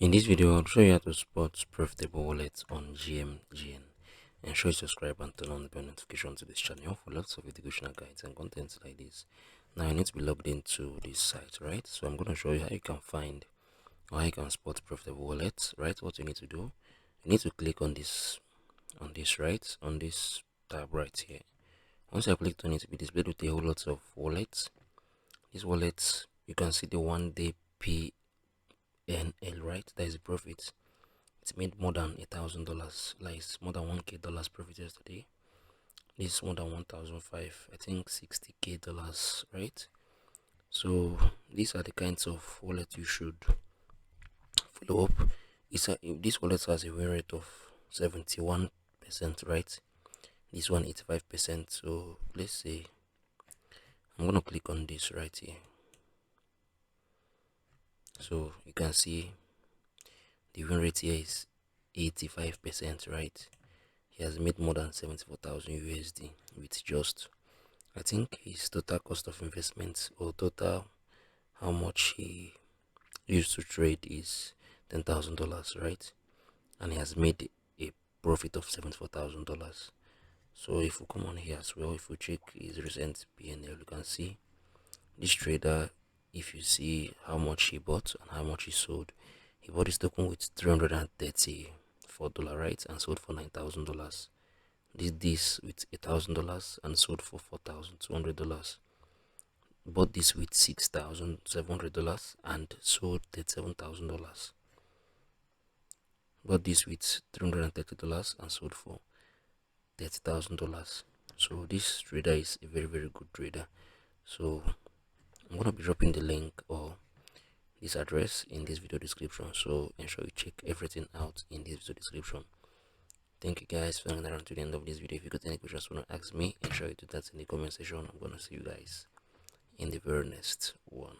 In this video, I'll show you how to spot profitable wallets on GMGN. Ensure you subscribe and turn on the bell notification to this channel for lots of educational guides and contents like this. Now you need to be logged into this site, right? So I'm going to show you how you can find or how you can spot profitable wallets, right? What you need to do, you need to click on this, right, on this tab right here. Once you have clicked on it, will be displayed with a whole lot of wallets. These wallets, you can see the 1 day PNL, right? That is the profit. It's made more than $1,000, like it's more than $1K profit yesterday. This is more than 1,005, I think $60K, right? So these are the kinds of wallet you should follow up. This wallet has a win rate of 71%, right? This one 85%. So let's say I'm gonna click on this right here. So you can see the win rate here is 85%, right? He has made more than 74,000 USD with just, I think his total cost of investment or total how much he used to trade is $10,000, right? And he has made a profit of $74,000. So if we come on here as well, if we check his recent PNL, you can see this trader, if you see how much he bought and how much he sold, he bought this token with $334, right, and sold for $9,000. This with $1,000 and sold for $4,200. Bought this with $6,700 and sold $37,000. Bought this with $330 and sold for $30,000. So this trader is a very good trader. So I'm gonna be dropping the link or this address in this video description, so ensure you check everything out in this video description. Thank you guys for hanging around to the end of this video. If you got any questions you want to ask me, ensure you do that in the comment section. I'm gonna see you guys in the very next one.